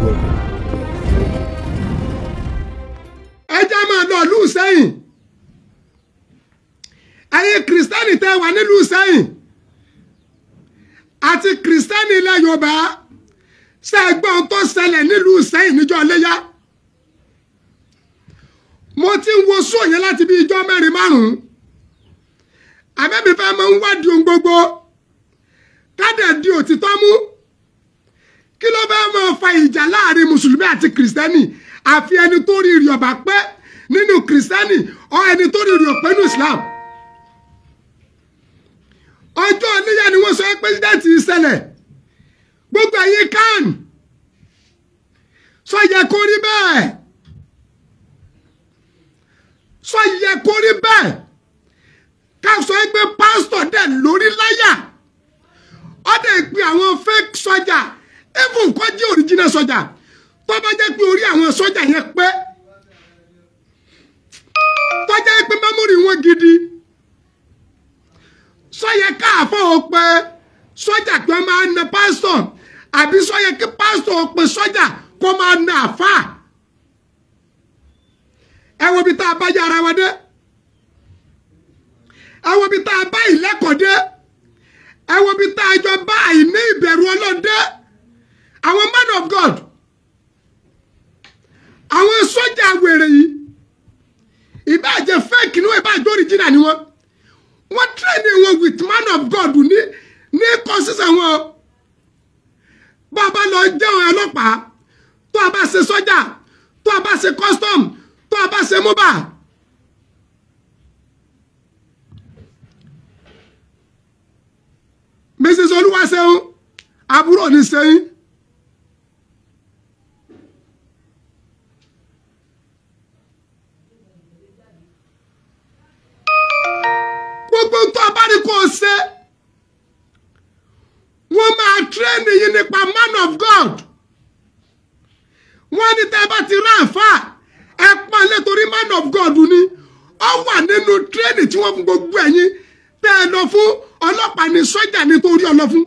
welcome. ẹ jẹ́ máa lọ ìlú Ìṣẹ́yìn ẹ̀yin kìrìsìtẹ́nì tẹ́ wà nílùú Ìṣẹ́yìn àti kìrìsìtẹ́nì ilẹ̀ Yorùbá ṣe gbọ́n tó ṣẹlẹ̀ nílùú Ìṣẹ́yìn níjọ́ Iléyá mo ti ń wo sóò yẹn láti bí ijọ́ mẹ́rin márùn-ún àbẹ́bí fẹ́ máa ń wádìí ohun gbogbo kádẹ̀ di òtítọ́ mú kí ló fẹ́ máa fa ìjà láàrin mùsùlùmí àti kìrìsìtẹ́nì àfi ẹni tó rí rí ọba pé nínú kìrìsìtẹ́nì ọ ẹni tó rí rí ọpẹ́ nínú Islam ọjọ́ Iléyá ni wọ́n sọ pé dẹ́ẹ̀tì ìṣẹ̀lẹ̀ gbogbo ẹ̀yin kan sọ yẹ kó rí bẹ́ẹ̀ sọ yẹ kó rí bẹ́ẹ̀ ká sọ pé pásítọ̀ dẹ̀ lórí láyà ó dẹ̀ pé àwọn fake sọ́jà even kọ́ jẹ́ original sọ́jà tó bá jẹ́ pé orí àwọn sọ́jà yẹn pé tó jẹ́ pé mẹ́mórì wọn gidi sọ́yẹ káàfọ́ ò pé sọ́jà kí wọ́n máa na pásítọ̀ àbí sọ́yẹ kí pásítọ̀ ò pé sọ́jà kó máa na àfà ẹ wo bí tá a bá yára wa dé ẹ wo bí tá a bá ìlẹ́kọ̀ọ́ dé ẹ wo bí tá a jọ bá àìní ìbẹ̀rù Ọlọ́run dé àwọn man of God àwọn sọ́jà wèrè yìí ìbáàjẹ́ fake ni wọ́n ìbáàjẹ́ original ni wọ́n train wọn with man of God ní courses wọn bá a bá lọ jẹ́ àwọn ọlọ́pàá tó a bá ṣe sọ́jà tó a bá ṣe custom tó a bá ṣe mobile Mrs. Olúwaṣeun àbúrò ní sẹ́yìn gbogbo tó a bá ní kó o ṣe wọ́n máa tírẹ́nì yìí nípa man of God wọ́n ní tẹ́ bá ti rán àfà ẹ pọ́n létorí man of God ni ó wà nínú tírẹ́nì tí wọ́n fún gbogbo ẹ̀yin tẹ́ ẹ lọ fún ọlọ́pàá ní sọ́jà nítorí ọlọ́fún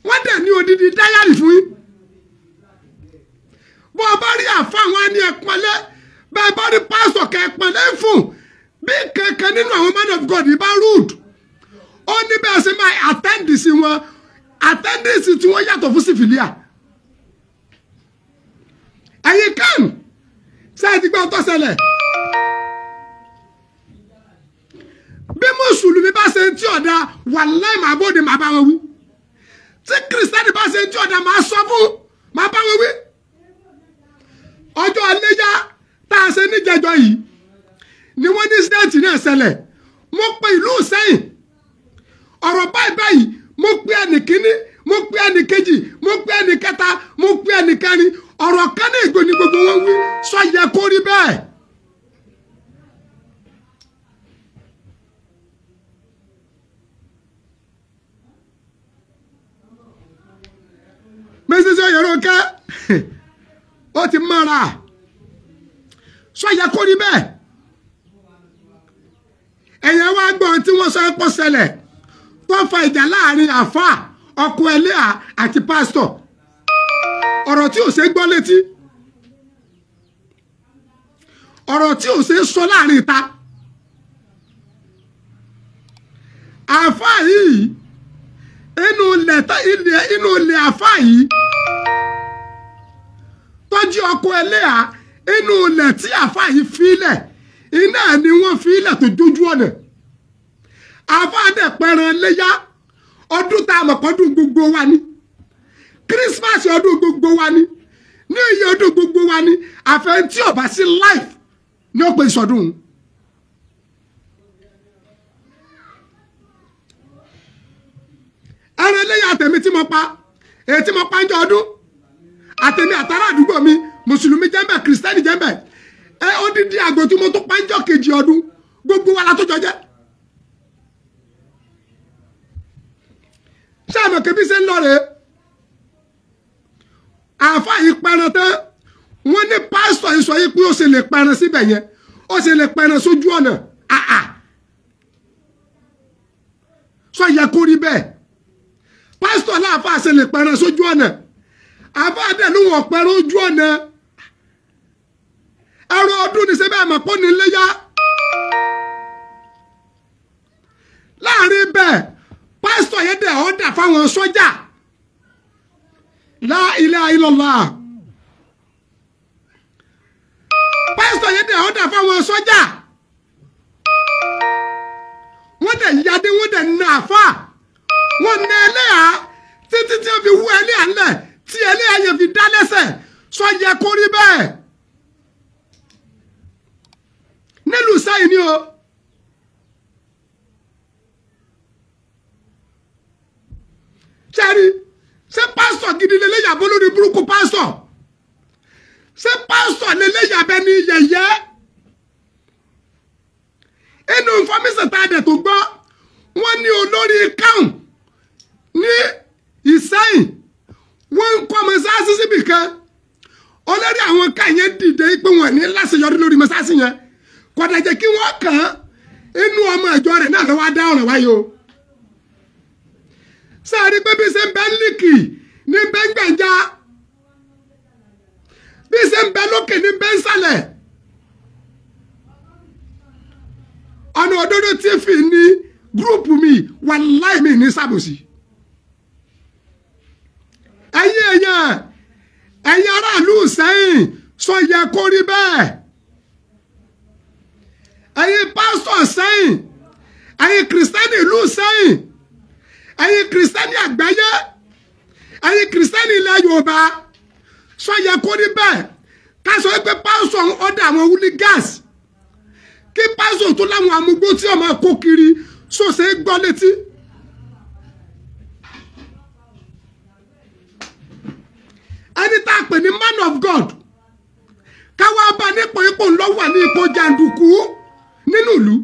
wọ́n dẹ̀ ní odidi dáyàrí fún yín bó o bá rí àfà wọn á ní ẹ pọ́nlé bẹ́ẹ̀ bá rí pásítọ̀ kẹ́ ẹ pọ́nlé fún bí kankan nínú àwọn man of God bá rude ó ní bẹ́ẹ̀ ṣe máa attendance wọn attendance tí wọ́n yàtọ̀ fún sífìlíà ẹ̀yin kan ṣe ti gbọ́ tó ṣẹlẹ̀ bí mùsùlùmí bá ṣe tí ọ̀dà wàláì máa bóde máa bá wọn wí tí kìrìsìtẹ́nì bá ṣe tí ọ̀dà máa sọ fún máa bá wọn wí ọjọ́ Iléyá tá a ṣe níjẹjọ yìí ni wọ́n ní sídẹ̀ǹtì náà ṣẹlẹ̀ mo pe ìlú Ìṣẹ́yìn ọ̀rọ̀ báyìí báyìí mo pe ẹnì kíní mo pe ẹnì kejì mo pe ẹnì kẹta mo pe ẹnì kẹrin ọ̀rọ̀ kan ní ìgbò ní gbogbo wọn wí sọ yẹ kó rí bẹ́ẹ̀. Mrs. Oyèrónkẹ́ ó ti mọ́ra sọ yẹ kó rí bẹ́ẹ̀. ẹ̀yẹn wá gbọ́n tí wọ́n sọ pọ̀ ṣẹlẹ̀ tó fa ìjà láàrin àfáà ọkọ ẹlẹ́à àti pásítọ̀ ọ̀rọ̀ tí ò ṣe gbọ́ létí ọ̀rọ̀ tí ò ṣe sọ láàrin ìta àfáà yìí inú ilẹ̀ àfáà yìí tọ́jú ọkọ ẹlẹ́à inú ilẹ̀ tí àfáà yìí fílẹ̀ iná ni wọ́n fi ilẹ̀ tó dójú ọ̀nà àfáàdẹ pẹran Iléyá ọdún tá a mọ̀ pọ́dún gbogbo wa ni Christmas ọdún gbogbo wa ni ní iye ọdún gbogbo wa ni àfẹ́ tí ò bá sí life ní ó pe ìsọdún ẹran Iléyá àtẹ̀mí tí mo pa èyí tí mo pa ń jọ ọdún àtẹ̀mí àtàrà àdúgbò mi mùsùlùmí jẹ́mbẹ̀ kìrìsìtẹ́nì jẹ́mbẹ̀ odidi àgbò tí mo tó pàǹjọ́ kejì ọdún gbogbo wa la tó jọjẹ́ ṣé àmọ̀ kébí ṣe ń lọ rèé àáfà yìí pẹran tán wọ́n ní pásítọ̀ yìí sọ yìí pé ó ṣe lè pẹran síbẹ̀ yẹn ó ṣe lè pẹran sójú ọ̀nà sọ yẹ kó rí bẹ́ẹ̀ pásítọ̀ láàfà ṣe lè pẹran sójú ọ̀nà àfáàdé ló wọ̀ pẹ̀rọ ojú ọ̀nà ẹ̀rọ ọdún ní sẹ́bẹ̀ àmọ́ pọ́ ní léyà láàrin bẹ́ẹ̀ pásítọ̀ yẹn dẹ̀ ọ́dà fáwọn sọ́jà la ilaha illallah pásítọ̀ yẹn dẹ̀ ọ́dà fáwọn sọ́jà wọ́n dẹ̀ yadé wọ́n dẹ̀ nà àfà wọ́n nà ẹlẹ́yà títí tí wọ́n fi wú ẹlẹ́yà ńlẹ̀ tí ẹlẹ́yà yẹn fi dá lẹ́sẹ̀ sọ yẹ kó rí bẹ́ẹ̀ nílùú sẹ́yìn ni o ṣẹ́rí ṣé pásítọ̀ gidi lélẹ́yà bó lórí burúkú pásítọ̀ ṣé pásítọ̀ lélẹ́yà bẹ́ẹ̀ ni yẹ̀yẹ́ inú information tá a dẹ̀ tó gbọ́ wọ́n ní olórí káùn ní Ìsẹ́yìn wọ́n ń kọ́ mọ́sáàsì síbì kan olórí àwọn ká yẹn dìde pé wọ́n ní láṣeyọrí lórí mọ́sáàsì yẹn kódà jẹ́ kí wọ́n kàn án inú ọmọ ìjọ rẹ̀ náà lọ́wọ́ dá ọ̀rọ̀ wáyé o sáré pé bí ṣe ń bẹ líkì ní bẹ́ngbẹ̀njá bí ṣe ń bẹ lókè ní bẹ́ńsàlẹ̀ ọ̀nà òdodo tí fi ní gúrùpù mi wàláì mi ní sàbòsí ẹ̀yin aráàlú Ìsẹ́yìn sọ yẹ kó rí bẹ́ẹ̀ ẹ̀yin pásítọ̀ Ìsẹ́yìn ẹ̀yin kìrìsìtẹ́nì ìlú Ìsẹ́yìn ẹ̀yin kìrìsìtẹ́nì àgbáyé ẹ̀yin kìrìsìtẹ́nì ilẹ̀ Yorùbá sọ yẹ kó rí bẹ́ẹ̀ ká sọ pé pásítọ̀ ń ọ̀dà àwọn hooligans kí pásítọ̀ tó láwọn amúgbó tí ọmọ kó kiri sòsè gbọ́ létí. ẹni tá a pè ní man of God káwá bá nípò ipò ńlọ́wọ́ ní ipò jàǹdùkú nínú ìlú.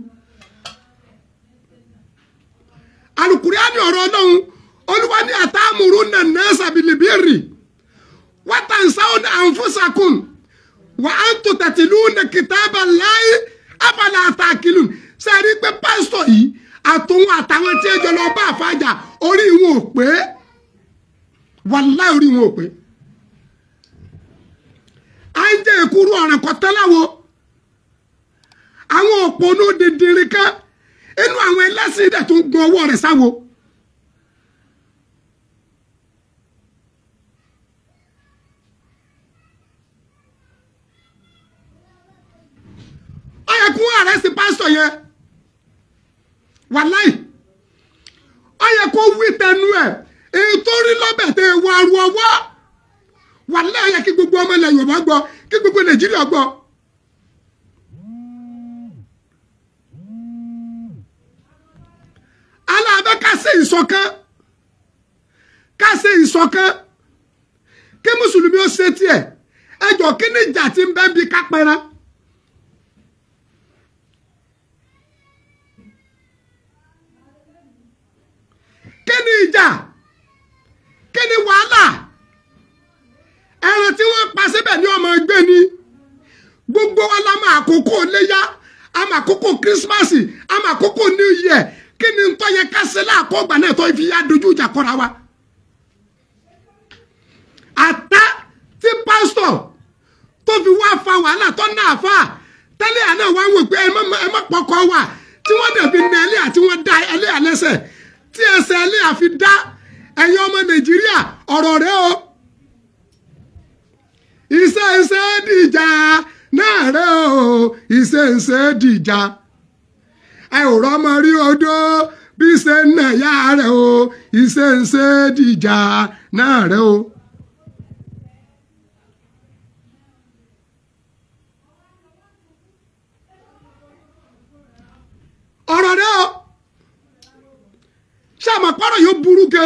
Al-Qur'ani ọ̀rọ̀ Ọlọ́run Olúwa ní atamuruna an-nasa bil-birri wa tansawna anfusakum wa antum tatluna kitaballahi afala ta'qilun. Sẹ́ẹ̀rí pé pásítọ̀ yìí àtòun àtàwọn tí ẹjọ́ lọ bá àfájà orí wọn ò pé wàláhì orí wọn ò pé. À ń jẹ́ ìkúrú ọ̀ràn kọ́tẹ́láwo àwọn òpónú dìndìnrín kan inú àwọn ẹlẹ́sìn dẹ̀ tún gun ọwọ́ rẹ̀ sáwo. Ó yẹ kún àrẹ́sì pásítọ̀ yẹn wàláì ó yẹ kó wí tẹnu ẹ̀ èyí tó rí lọ́bẹ̀ tẹ ewu aru ọwọ́ wàláì ó yẹ kí gbogbo ọmọ ilẹ̀ Yorùbá gbọ́ kí gbogbo Nàìjíríà gbọ́. aláàbẹ̀ ká ṣe ìṣọ̀kan kí mùsùlùmí ó ṣe tiẹ̀ ẹjọ́ kí ni ìjà tí ń bẹ bí kápẹ́rán. kí ni ìjà kí ni wàhálà ẹran tí wọ́n pa síbẹ̀ ní ọmọ ẹgbẹ́ ni gbogbo wa la máa àkókò léyà àmọ́ àkókò kírísímàsì àmọ́ àkókò new year kí ni tó yẹ ká ṣe láàkó ọgbà náà tó fi yá dojú ìjà kọra wa. àtá tí pásítọ̀ tó fi wá fa wàhálà tó náà fà tẹ́lẹ̀ àná wá wò pé ẹ má pọkọ wà tí wọ́n dẹ̀ fi nà ẹlẹ́yà tí wọ́n dá ẹlẹ́yà lẹ́sẹ̀ tí ẹsẹ̀ ẹlẹ́yà fi dá ẹ̀yin ọmọ Nàìjíríà ọ̀rọ̀ rẹ o. ìṣẹ̀ǹṣẹ̀ dìjà náà rẹ o ìṣẹ̀ǹṣẹ̀ dìjà ẹ ò rọ́mọ rí odó bí ṣe ń nà yá rẹ o ìṣẹ̀ǹṣẹ̀ dìjà náà rẹ o. ọ̀rọ̀ rẹ o ṣé àmọ́ pọ́rọ̀ yóò burú ke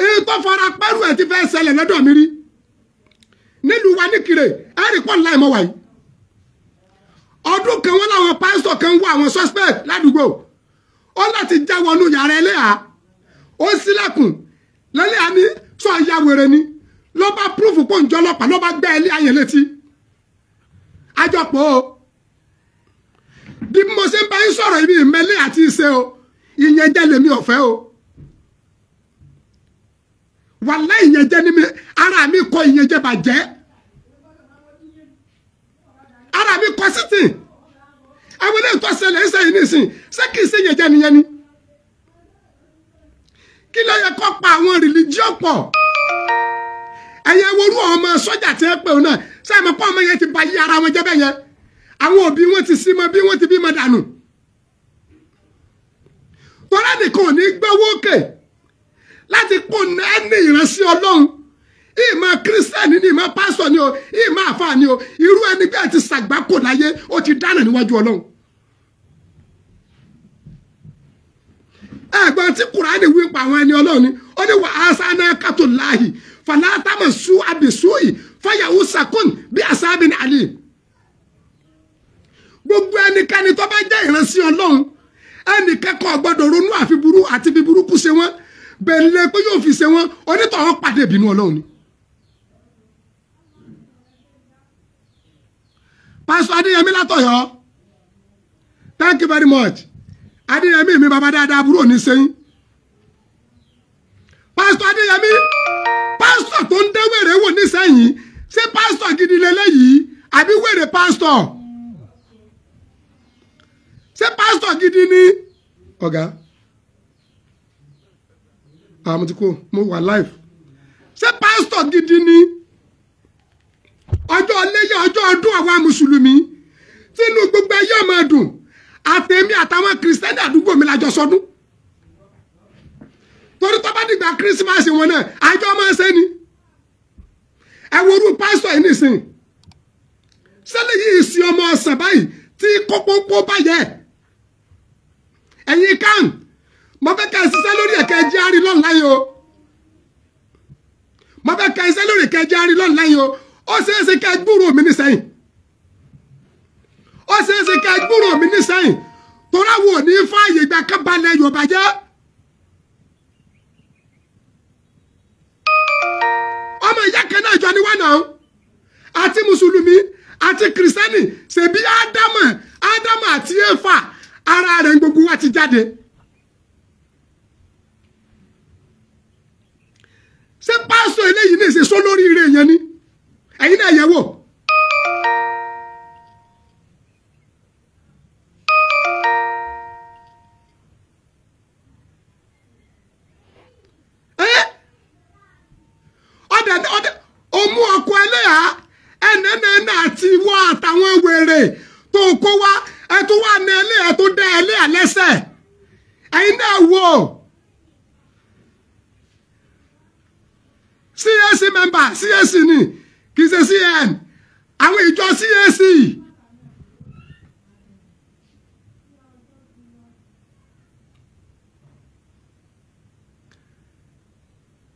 èyí tó fara pẹ́rù ẹ̀ ti fẹ́ ṣẹlẹ̀ lọ́dọ̀ mi rí nílùú wa ní Kire ẹ̀rì pọ̀ láì mọ́ wáyé ọdún kan wọ́n láwọn pásítọ̀ kan wọ àwọn suspect ládùúgbò ó láti já wọnú yàrá ẹlẹ́yà ó sílẹ̀kùn lẹ́lẹ́yà ní sọ ìyá wèrè ni ló bá púrúfù pọ̀ njọ́ ọlọ́pàá ló bá gbẹ́ ẹlẹ́yà yẹn létí àjọpọ̀ o bí mo ṣe ń bá yín sọ̀rọ̀ ibi ìmẹ́lẹ́ àti ìṣe o ìyẹn jẹ́ lèmi ọ̀fẹ́ o wàláhì ìyẹn jẹ́ ní mi ara mi kọ ìyẹn jẹ bàjẹ́ ara mi kọ sítì àwọn ilé ìtọ́ ṣẹlẹ̀ ń sẹ́yìn nísìn ṣé kìí ṣe yẹn jẹ́ nìyẹn ni kí ló yẹ kó pa àwọn rìlíjíọ̀ pọ̀ ẹ̀yẹ worú ọmọ sọ́jà tí ẹ pè ọ́ náà sẹ́yìn mọ́ pọ́ ọmọ yẹn ti ba yí ara wọn jẹ́ bẹ́ẹ̀ yẹn àwọn òbí wọn ti sí mọ́ bí wọ́n ti bí mọ́ dànù tọ́lá nìkan ò ní gbẹ́wọ́ òkè láti kó ẹni ìránṣẹ́ ọlọ́run ìmọ̀ kírísítẹ́nì ní ìmọ̀ pásítọ̀ ni o ìmọ̀ àfáà ni o irú ẹni bí ẹ ti ṣàgbákò láyé ó ti dáná níwájú ọlọ́run. ẹ̀gbọ́n tí kùránì wí pa àwọn ẹni ọlọ́run ni ó ní wà á sáná kátó láàyè fàlátàmọ̀ sú àbẹ̀súyì fọyàwó sàkún bí àsábìn àlè. gbogbo ẹnikẹ́ni tó bá jẹ́ ìránṣẹ́ ọlọ́run ẹnì kẹ́kọ̀ọ́ gbọ́dọ̀ ronú àfi burú àti bí burúkú ṣe wọ́n bẹ̀lẹ̀ pé yóò fi ṣe wọ́n onítọ̀ọ́ pàdé ìbínú ọlọ́run ni. Pastor Adéyẹmí látọ̀yọ́ thank you very much Adéyẹmí mi bàbá dáadáa burú òní sẹ́yìn Pastor Adéyẹmí pastor tó ń dé wèrè wò ní sẹ́yìn ṣé pastor gidi lélẹ́yìí àbí wèrè pastor ṣé pastor gidi ni ọ̀gá mo ti kó mo wà live ṣé pastor gidi ni ọjọ́ léyà ọjọ́ ọdún àwa mùsùlùmí tínú gbogbo ayé ọmọ dùn àtẹ̀mí àtàwọn kìrìsìtẹ́nì àdúgbò mi lájọ sọdún torí tó bá dìgbà kírísímàsì wọn náà àjọ máa ń ṣe ni ẹ wo orú pásítọ̀ yìí nìsín sẹ́lẹ̀ yìí sí ọmọ ọ̀sán báyìí tí kókókó báyẹ̀ ẹ̀yin kan mo fẹ́ ká ṣiṣẹ́ lórí ẹ̀kẹ́ ẹjẹ́ àárín lọ́nà yìí o mo fẹ́ ká ṣiṣẹ́ lórí ẹ̀kẹ́ ẹjẹ́ àárín lọ́nà yìí o ó ṣeé ṣe ká gbúrò mi ní sẹ́yìn ó ṣeé ṣe ká gbúrò mi ní sẹ́yìn torí àwọn ò ní fààyè gba kábàlẹ̀ Yorùbá jẹ́ ọmọ ìyá kan náà jọ ni wọ́n náà àti mùsùlùmí àti kìrìsìtẹ́nì ṣèbí ádámù àti éfà ara rẹ̀ gbogbo wa ti jáde. ṣé pásítọ̀ eléyìí ní ìṣesó lórí ire yẹn ni ẹ̀yin náà yẹ̀ wò. Òmù ọkọ̀ ẹlẹ́yà ẹnẹ́nẹ́ àti ìwọ àtàwọn wèrè tó kó wá ẹ tó wà ní ẹlẹ́yà tó dá ẹlẹ́yà lẹ́sẹ̀ ẹ̀yin náà wò. CAC member CAC ni kì í ṣe CAN àwọn ìjọ CAC.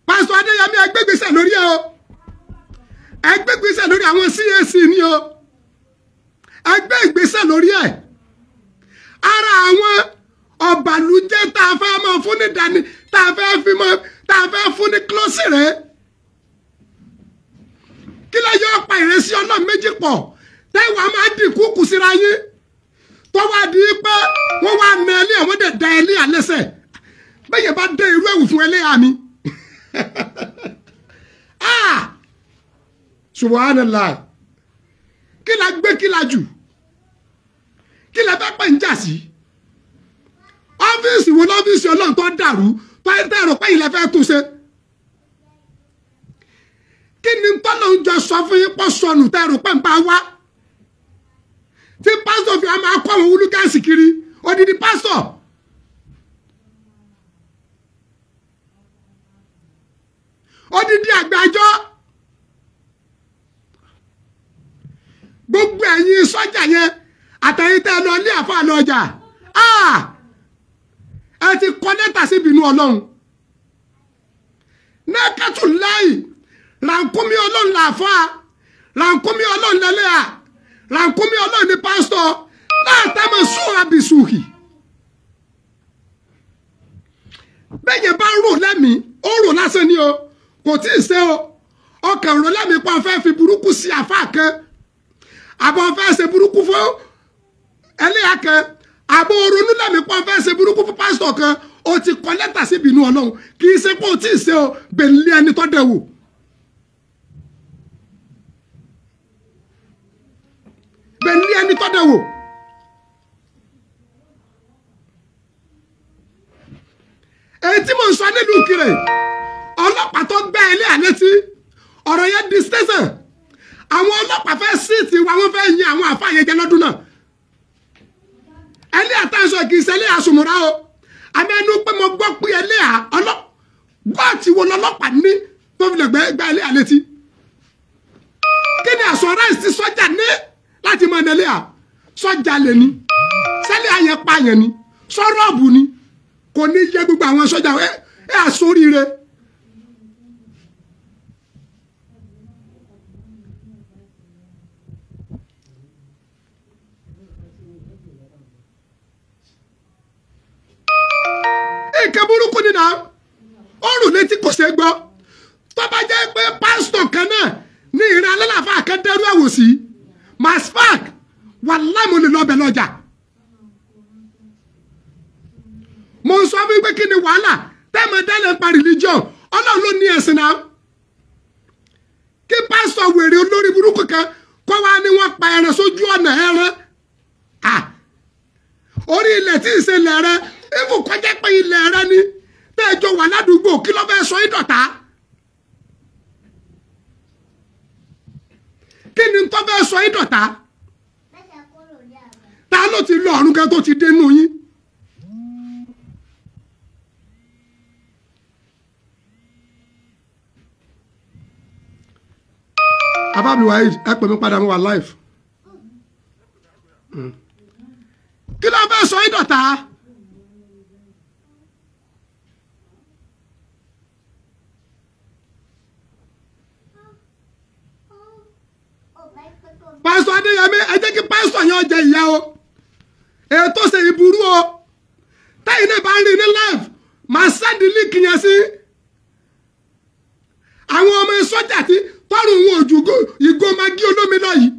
Pásítọ̀ Adéyẹmí ẹgbẹ́gbèsè lórí ẹ o ẹgbẹ́gbèsè lórí àwọn CAC ni o ẹgbẹ́ ìgbésẹ̀ lórí ẹ ara àwọn ọ̀bàlújẹ́ tá a fẹ́ máa fún ní dání tá a fẹ́ fún ní close rẹ̀ kí ló yọ ọ̀pá ìrẹsì ọlọ́run méjì pọ̀ tẹ́wàá máa dín kúkú síra yín tó wá di pé wọ́n wá na ẹlẹ́yà wọ́n dẹ̀ da ẹlẹ́yà lẹ́sẹ̀ bẹ́ẹ̀ yẹn bá dé irú ẹ̀wù fún ẹlẹ́yà mi. Subhanallah kí la gbé kí la jù kí la fẹ́ pẹ́ ń jà sí ọ́fíìsì wo lọ́fíìsì ọlọ́run tó dàrú tó ń tẹ̀rọ pé ilẹ̀ fẹ́ tún ṣe kí ni tọ́lọ̀ ń jọ sọ fún yín pọ̀ sọnù tẹ̀rọ pé ń bá wá tí pásítọ̀ fi máa kọ́ àwọn wúlúkẹ́sì kiri odidi pásítọ̀ odidi àgbàjọ gbogbo ẹ̀yin sọ́jà yẹn àtẹ̀yìn tẹ́ lọ ní àfa lọ́jà ẹ ti kọ́ lẹ́tà sí ìbínú ọlọ́run nẹ́kẹ́tù láì rànkúmí ọlọ́run làáfà rànkúmí ọlọ́run lẹ́lẹ́à rànkúmí ọlọ́run ní pásítọ̀ látàmọ̀ sùn àbìsùhì bẹ́yẹn bá rò lẹ́mìí ó rò lásán ni o kò tí ì ṣe o ọkàn rò lẹ́mìí pa fẹ́ fi burúkú sí àfa kan àbọ̀ fẹ́ ṣe burúkú fún ẹlẹ́yà kan àbọ̀ ronú lẹ́mìí pa fẹ́ ṣe burúkú fún pásítọ̀ kan o ti kọ lẹ́tà sí ìbínú ọlọ́run kì í ṣe pé o tí ì ṣe o bẹ̀lẹ́ ẹni tó dẹ̀ wò pẹ̀lú ẹni tó dẹ̀ wò. èyí tí mo ń sọ nílùú Ìkirè ọlọ́pàá tó gbẹ́ ilé àlétí ọ̀rọ̀ yẹn di station àwọn ọlọ́pàá fẹ́ síìtì wa wọ́n fẹ́ yin àwọn àfáà yẹn jẹ lọ́dún náà ẹlẹ́ àtàṣọ kì í ṣẹlẹ̀ àsùnmùrà o amẹ́nu pé mo gbọ́ pé ẹlẹ́ gọ́ọ̀tì wo lọ́lọ́pàá ní tó fi lè gbẹ́ ilé àlétí kí ni assurance tí sọ́jà ní láti mọ ẹlẹ́ à sọ́jà lè ní sẹ́lẹ̀ àyẹ̀ pààyàn ni sọ́rọ́ọ̀bù ni kò ní yẹ gbogbo àwọn sọ́jà ẹ àsoríire. Nǹkan burúkú ni náà ọrùn létí kò ṣe gbọ́ tó bá jẹ́ pé pásítọ̀ kan náà ní ìran alálàáfà kan dẹ́rú àwòsí masfak wàláhì mo lè lọ́bẹ̀ lọ́jà mo ń sọ fún pé kí ni wàhálà tẹ́mọ̀ dẹ́lẹ̀ pa religion ọlọ́run ló ní ẹ̀sìn náà kí pásítọ̀ wèrè olórí burúkú kan kọ́ wá ní wọ́n pa ẹran sójú ọ̀nà ẹran orí ilẹ̀ tí ì ṣe lẹ̀ rẹ ifù kọjá pé ilẹ̀ rẹ ni tẹ́ẹ̀jọ wà ládùúgbò kí ló fẹ́ sọ ìdọ̀tá kí ni tó fẹ́ sọ ìdọ̀tá ta ló ti lọ ọ̀run kan tó ti dénú yín abábí wáyé ẹ pè mí padà mo wà live kí ló fẹ́ sọ ìdọ̀tá. Pásítọ̀ Adéyẹmí ẹ jẹ́ kí pásítọ̀ yẹn jẹ ìyá o ètò ṣe ìburú o tẹ́yìn náà bá ń rí ní live máa sẹ́ndì líǹkì yẹn sí àwọn ọmọ sọ́jà tí tọrùn wọn ojú ìgò magi olómi náà yìí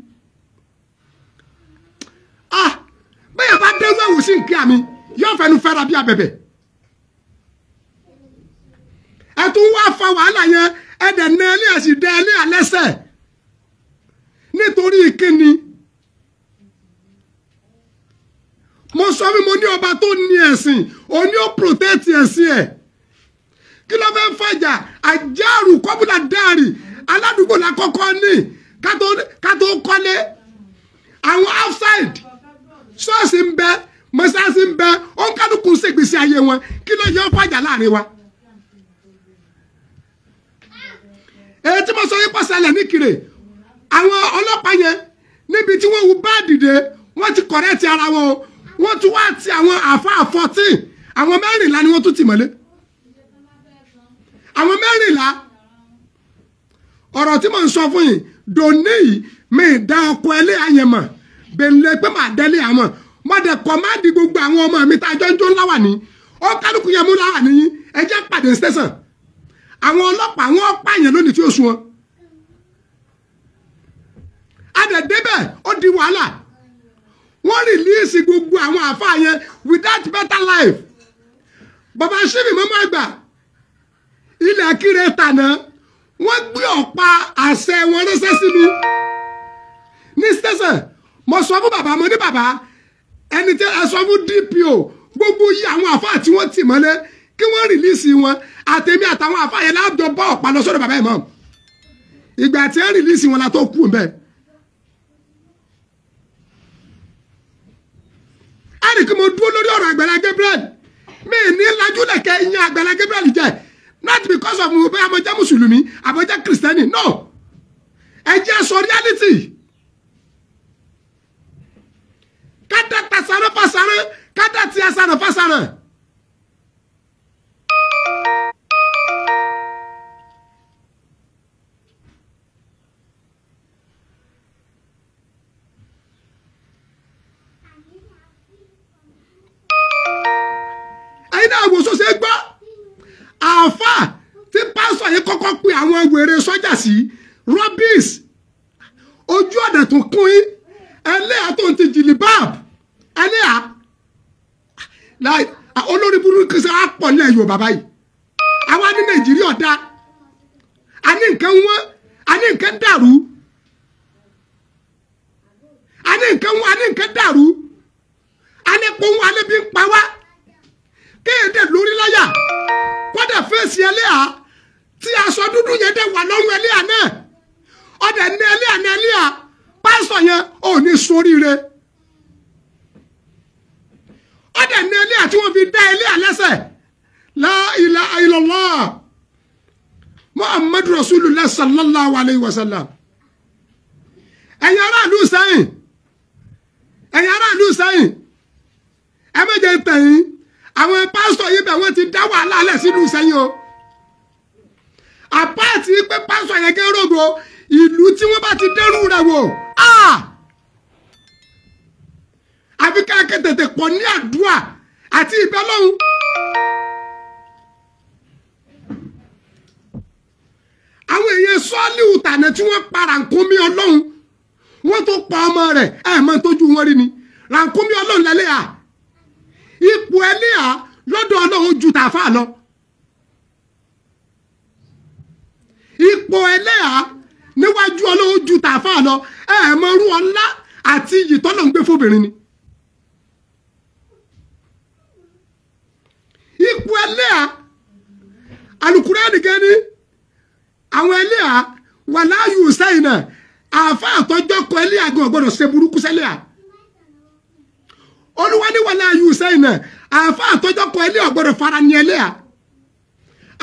bẹ́ẹ̀ bá dẹ́rù ẹ̀wù sí nkí àmì yóò fẹnu fẹ́ra bí abẹ̀bẹ̀ ẹ tún wá fa wàhálà yẹn ẹ dẹ̀ nà ẹ ní ẹ̀sìn dẹ́ ẹ ní àlẹ́sẹ̀ nítorí ìkíni mo sọ fún mo ní ọba tó ní ẹ̀sìn ó ní ó protect ẹ̀sìn ẹ̀ kí ló fẹ́ fàjà àjárù kọ́bùlà dáàrì aládùúgbò la kọ́kọ́ ní ká tó kọ́lé àwọn outside ṣọ́ọ̀ṣì ń bẹ mọ́ṣáláṣí ń bẹ ó ń kálukú ṣègbésí ayé wọn kí ló yẹ ó fàjà láàrin wa. èyí tí mo sọ yín pọ̀ ṣẹlẹ̀ ní Ìkirè àwọn ọlọ́pàá yẹn níbi tí wọ́n wu bá dìde wọ́n ti kọ̀rẹ́tì ara wọn o wọ́n tún wá ti àwọn àfáà 14 àwọn 14 ni wọ́n tún tì mọ́lé àwọn 14 ọ̀rọ̀ tí mo ń sọ fún yín dòní yìí mi dá ọkọ ẹlẹ́ àyẹ̀mọ̀ bẹ̀lẹ́ pé màá dẹ́lé àmọ́ mo dẹ̀ kọ̀máàdì gbogbo àwọn ọmọ mi tá a jọ ń jó láwà ní ó kálukú yẹn mú láwà níyìn ẹ jẹ́ pàdé station àwọn ọlọ́pàá wọn pààyàn lónìí tí ó sun wọn. Adẹ̀dẹ́bẹ̀ ó di wàhálà wọ́n rìlíìsì gbogbo àwọn àfáà yẹn without better life bàbá ṣíbì mọ́mọ́ àgbà ilẹ̀ Ìkirè tànà wọ́n gbé ọ̀pá àṣẹ wọn ránṣẹ́ sí mi ní station mo sọ fún bàbá mo ní bàbá ẹni tí ẹ sọ fún DPO gbogbo yìí àwọn àfáà tí wọ́n tì mọ́lé kí wọ́n rìlíìsì wọn àtẹ̀mí àtàwọn àfáà yẹn láàjọ bá ọ̀pá lọ sọ́dọ̀ bàbá ìmọ̀ ìgbà tí ẹ rìlíìsì wọn la tó kú bẹ́ẹ̀. Kí mo dúró lórí ọ̀rọ̀ Àgbàlá Gabriel mi ní lajúlẹ̀kẹ́ ìyẹn Àgbàlá Gabriel jẹ́ not because of mo bẹ́ẹ̀ mo jẹ́ mùsùlùmí àbọ̀ jẹ́ kìrìsìtẹ́nì no ẹ jẹ́ sọ reality kádà tasarán fasarán kádà tí asarán fasarán. Àwòsóṣe gbọ́ àáfàá tí pásítọ̀ yìí kọ́kọ́ pe àwọn wèrè sọ́jà sí rubbish ojú ọ̀dà tó kún yín ẹlẹ́yà tó ń ti jìlìbáàb ẹlẹ́yà olórí burúkú sí àpọ̀ ní ẹ̀yọ́ bàbá yìí àwa ní Nàìjíríà dá a ní nǹkan wọ́n a ní nǹkan dàrú a ani nǹkan dàrú ani pohun ani bí ń pa wá kéde lórí láyà kódà fèsì ẹlẹ́à tí aṣọ dúdú yẹn dẹ̀ wà lọ́rùn ẹlẹ́à náà ọ̀dẹ̀ ní ẹlẹ́à pásítọ̀ yẹn ò ní ṣoríire ọ̀dẹ̀ ní ẹlẹ́à tí wọ́n fi dá ẹlẹ́à lẹ́sẹ̀ la ilaha illallah muhammadu rasulullah sallallahu alayhi wa sallam ẹ̀yin aráàlú sẹ́yìn ẹ méje tẹ̀yìn àwọn pásítọ̀ yìí bẹ̀ wọ́n ti dá wàhálà lẹ̀ sínú sẹ́yìn o àpáàtì pé pásítọ̀ yẹn gẹ́ rògbò ìlú tí wọ́n bá ti dẹ́rù rẹ̀ wò àfi ká tètè pọ̀ ní àdúrà àti ìbẹ́ lọ́hùn. àwọn èèyàn sọ́ọ́lì ìtànà tí wọ́n pa rànkúnmí ọlọ́run wọ́n tó pa ọmọ rẹ̀ mọ́ tójú wọn rí ni rànkúnmí ọlọ́run lẹ́lẹ́à ipò ẹlẹ́à lọ́dọ̀ ọlọ́run ju tàfà lọ ipò ẹlẹ́à níwájú ọlọ́run ju tàfà lọ mọ irú ọlá àti iyì tọ́lọ̀ ń gbé fóbìnrin ni ipò ẹlẹ́à Al-Qur'ani gẹ́ni àwọn ẹlẹ́à wà láàyò sẹ́yìn náà àfa àtọ́jọ́ kọ ẹlẹ́à gan gbọ́dọ̀ ṣe burúkú sẹ́lẹ́à olúwa ní wà láàyò sẹ́yìn náà àfa àtọ́jọ́ kọ ẹlẹ́à gbọ́dọ̀ fara ní ẹlẹ́à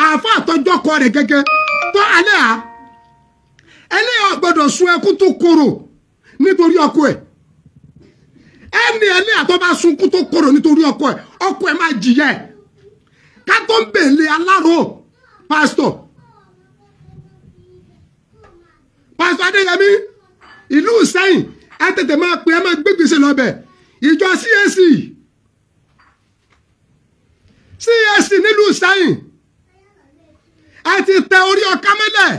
àfa àtọ́jọ́ kọ rẹ̀ gẹ́gẹ́ tọ́ ẹlẹ́à gbọ́dọ̀ sun ẹkún tó korò nítorí ọkọ ẹ̀ ẹni ẹlẹ́à tó bá sunkún tó korò nítorí ọkọ ẹ̀ máa jìyà ẹ̀ ká tó ń bèèlè aláró pásítọ̀ Adéyẹmí ìlú Ìṣẹ́yìn ẹ tètè máa pè é máa gbégbèsè lọ́bẹ̀ ìjọ CAC nílùú Ìṣẹ́yìn ẹ ti tẹ orí ọká mẹ́lẹ̀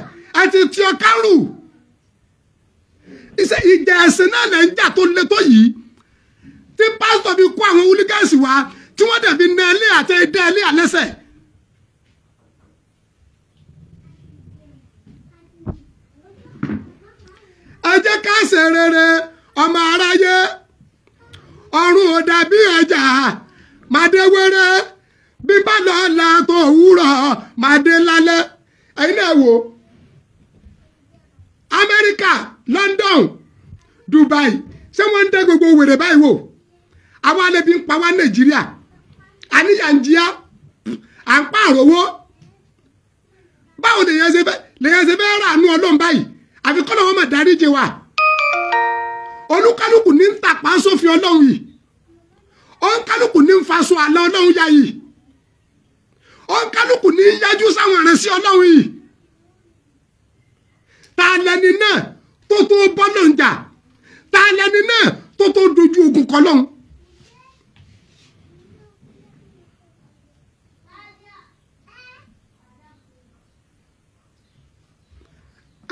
ẹ ti ti ọká rù ìjà ẹ̀sìn náà lẹ́ ń jà tó le tó yìí tí pásítọ̀ fi kó àwọn húlígánsì wá tí wọ́n dẹ̀ fi na ilé àti ẹdẹ ilé àlẹ́sẹ̀. ẹ jẹ́ ká ṣe rere ọmọ aráyé ọ̀run ò dàbí ẹja màdéwéré bí bá lọ́la tó wúrọ̀ màdé lálẹ́ ẹ̀yin náà wò Amẹ́ríkà London Dubai ṣé wọ́n ń dé gbogbo wèrè báyìí wò àwa alẹ́bí ń pa wá Nàìjíríà àníyànjíá à ń pààrọ̀wó báwo lèyàn ṣe fẹ́ rà nú Ọlọ́run báyìí àfi kọ́nà wọn mà dáríjì wa olúkálùkù ní ń tàpá sófin Ọlọ́run yìí òǹkálùkù ní ń faṣọ àlọ́ Ọlọ́run yá yìí òǹkálùkù ní ń yájú sáwọn ìrẹsì Ọlọ́run yìí ta lẹni náà tó tó bọ́lọ̀ ń jà ta lẹni náà tó tó dojú ogun kọ lọ́hùn.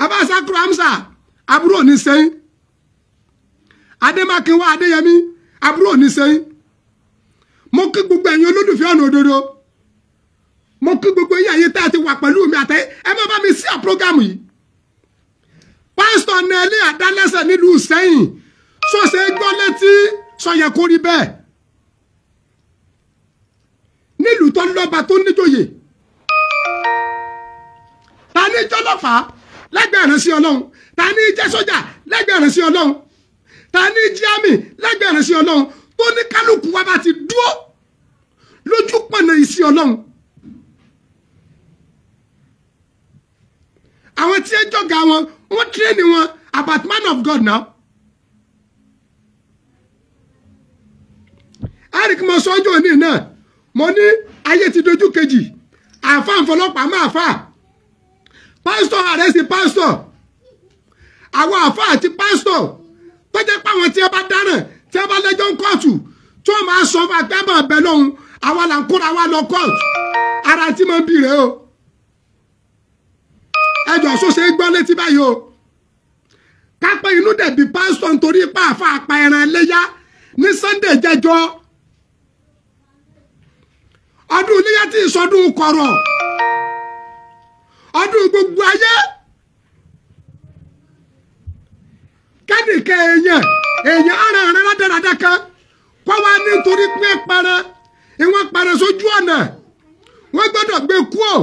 Abasakuru Hamza àbúrò ní sẹ́yìn Adémákinwá Adéyẹmí àbúrò ní sẹ́yìn mo kí gbogbo ẹ̀yin olólùfẹ́ ọ̀nà òdodo mo kí gbogbo yín ayé tá a ti wà pẹ̀lú mi àtẹ ẹ má bá mi sí àpọ́gámù yìí pásítọ̀ Nelly Adálẹ́sẹ̀ nílùú Sẹ́yìn sọ́sẹ̀ gbọ́ létí sọ̀yẹ kó rí bẹ́ẹ̀ nílùú tó lọ́ba tó níjòyè ta ní jọlọ́fà lẹ́gbẹ̀ẹ́ ìránṣẹ́ Ọlọ́run ta ní jẹ́ sójà lẹ́gbẹ̀ẹ́ ìránṣẹ́ Ọlọ́run ta ní jí àmì lẹ́gbẹ̀ẹ́ ìránṣẹ́ Ọlọ́run tó ní kálukú wa bá ti dúró lójú pọ̀nà ìsí Ọlọ́run àwọn tí ẹ jọ̀gá wọn wọ́n tírẹ́nì wọn about man of God now eric mo sọ ọjọ́ òní náà mo ní ayé ti dojú kejì àfa àfọlọ́pàá máa fà pásítọ̀ àrẹ́sì pásítọ̀ àwọn àfa àti pásítọ̀ tó jẹ́ pé àwọn tí ẹ bá dáràn tí ẹ bá lẹ́jọ́ ń kóòtù tí wọ́n máa sọ fún agbábọ̀ ọ̀bẹ lọ́hùn àwa là ń kóra wa lọ kóòtù ara tí mo ń bì rèé o ẹjọ́ sọ́sẹ́ gbọ́ létí báyìí o kápẹ́ inú dẹ̀bi pásítọ̀ nítorí pé àfa àpá ẹran ẹlẹ́yà ní Sunday jẹjọ́ ọdún iléyà tí ìsọdún kọ̀rọ̀ ọdún gbogbo ayé kẹ́nìkẹ́ èèyàn èèyàn ara rẹ̀ ládàradà kan kó wá nítorí pé ìwọ̀n parẹ́ sójú ọ̀nà wọ́n gbọ́dọ̀ gbé kú ò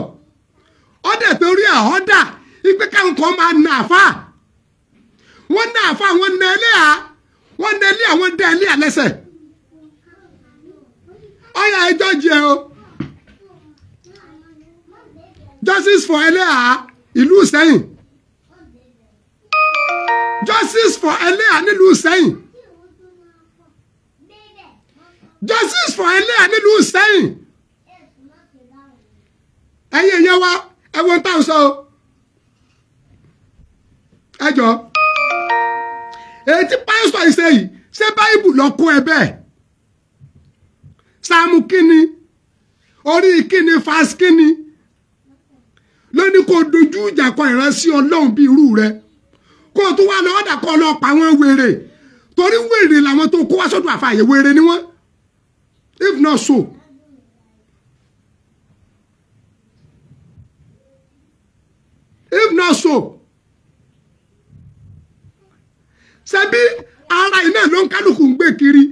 ọ̀dẹ̀ torí àhọ́dà ìgbé káwọn kan máa nà àfà wọ́n nà àfà wọ́n nà ẹlẹ́à wọ́n nà ẹlẹ́à wọ́n dá ẹlẹ́à lẹ́sẹ̀ ọ̀yà ẹjọ́ jẹ o justice for ẹlẹ́à ìlú Ìṣẹ́yìn justice for ẹlẹ́à nílùú Ìṣẹ́yìn justice for ẹlẹ́à nílùú Ìṣẹ́yìn ẹ̀yin ẹ̀yẹ wa ẹ̀wọ̀n táwọn sọ o ẹjọ́ èyí tí pásítọ̀ ìṣe yìí ṣé báyìbù lọ kó ẹ bẹ́ẹ̀ sáàmù kíni orí kíni fásitì kíni lóní kò dojú ìjà kọ ìránṣẹ́ Ọlọ́run bí irú rẹ kó o tún wá lọ ọ̀dà kọ́ lọ pa wọ́n wèrè torí wèrè làwọn tó kó wá sọ́dọ̀ àfààyè wèrè ni wọ́n if not so. If not so, ṣebí ara iná ló ń kálukú ń gbé kiri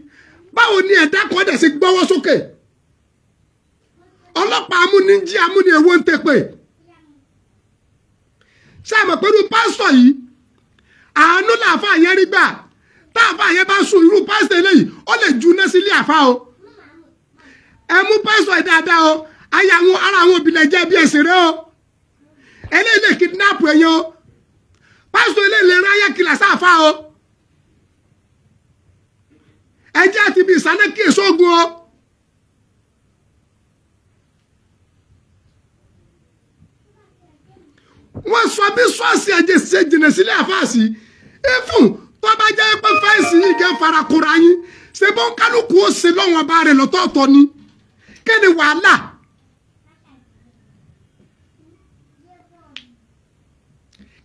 báwo ni ẹ̀dá kan dẹ̀ sí gbọ́wọ́ sókè ọlọ́pàá amúnijí amúni èwo ń tẹ̀pẹ̀ ṣé àmọ̀ pẹ̀lú pásítọ̀ yìí àánú làáfà yẹn rí gbà táàfà yẹn bá sùn irú pásítọ̀ eléyìí ó lè juná sílé àfà o ẹ mú pásítọ̀ yìí dáadáa o ayé àwọn ara àwọn òbílẹ̀ jẹ́ bí ẹ̀sìn rẹ o eléyìí lè kidnap ẹ̀yàn o pásítọ̀ eléyìí lè ráyà kìlà sáfà o ẹjẹ́ àti ibi ìsáná kí èso ogun o wọ́n sọ bí ṣọ́ọ̀ṣì ẹ̀jẹ̀ ṣe jìnnà sílé àfáàsì ẹ̀fún tó bá jẹ́ pé fẹ́ǹsì yìí gẹ́ farakura yín ṣe bó ń kálukú ó ṣe lọ́wọ́n ọba rẹ̀ lọ́tọ̀ọ̀tọ̀ ni kéde wàhálà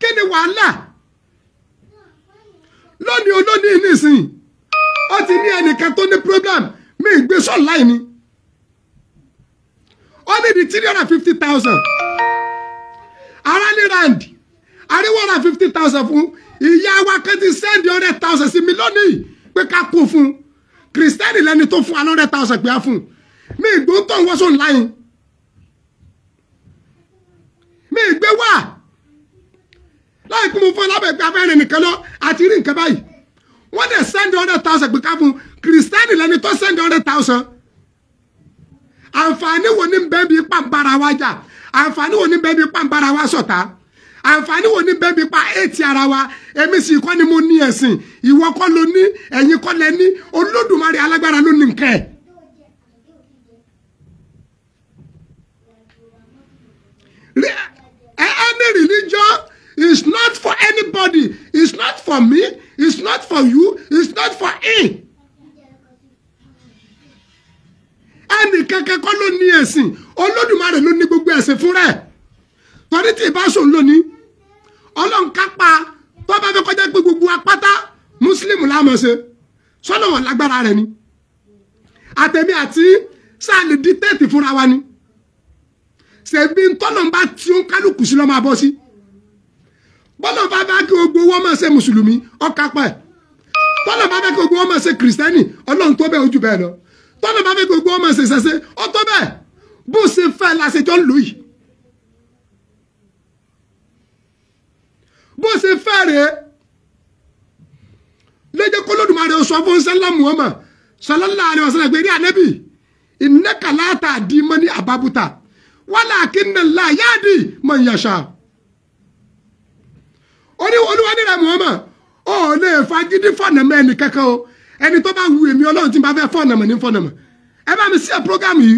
kéde wàhálà lónìí olónìí nísìnyí ó ti ní ẹnìkan tó ní problem mi gbé sọ́ọ̀láì ni ó ní di 350,000 ara ní rand àríwọ̀ ra 50,000 fún ìyá wa kan ti send 100,000 sí mi lónìí pé ká kó fún kìrìsìtẹ́nì lẹ́ni tó fún 100,000 pé á fún mi ìgbó tó ń wọ́sọ̀ láyìn mi ìgbé wà láì kí mo fún ọlọ́bẹ̀ abẹ́rẹ́ nìkan lọ àti rí nǹkan báyìí wọ́n dẹ̀ send 100,000 pé ká fún kìrìsìtẹ́nì lẹ́ni tó send 100,000 àǹfààní wo ní bẹ́ẹ̀ bí pàǹbára wa jà àǹfààní wo ní bẹ́ẹ̀ bí pàǹbára wa ṣọ̀tá àǹfààní wo ní bẹ́ẹ̀ bí pa ètì ara wa èmi sì kọ́ ni mo ní ẹ̀sìn ìwọ kọ́ ló ní ẹ̀yin kọ́ lẹ ní Olódùmarè alágbára ló ní nǹkan any religion is not for anybody it's not for me it's not for you it's not for him. ẹnì kankan kọ́ ló ní ẹ̀sìn Olódùmarè ló ní gbogbo ẹ̀sìn fún rẹ̀ torí tí ìbáṣọ lónìí Ọlọ́run kápá tó bá fẹ́ kọjá pé gbogbo apáta mùsùlùmí láàmọ̀ ṣe sọ́nà wọn lágbára rẹ̀ ni àtẹ̀mí àti sáàlì dítẹ́ẹ̀tì fúnra wa ni ṣèbí tọ́nà bá tí ó ń kálukú sí lọ́ máa bọ́ sí bọ́lá bá bá kí gbogbo wọn máa ṣe mùsùlùmí ọ̀kápá ẹ̀ tọ́nà bá bá kí gbogbo wọn máa ṣe kìrìsìtẹ́nì Ọlọ́run tó bẹ́ẹ̀ ojú bẹ́ẹ̀ lọ tọ́nà bá fẹ́ gbogbo ọmọ ṣẹṣẹṣẹ ó tó bẹ́ẹ̀ bó ṣe fẹ́ láṣẹjọ́ ń lò yìí bó ṣe fẹ́ rèé lẹ́jẹ́ kó Olódùmarè sọ fún sẹ́lá Muhammad sallallahu alaihi wasallam pé rí ànábì innaka la tahdi man ahbabta walakinna Allaha yahdi man yasha Olúwa ní rẹ̀ Muhammad ó lè fagídí fọ̀nà mẹ́ni kankan o ẹni tó bá wu èmi Ọlọ́run tí n bá fẹ́ fọ̀nà mọ̀ ní fọ̀nà mọ̀ ẹ bá mi sí ẹ program yìí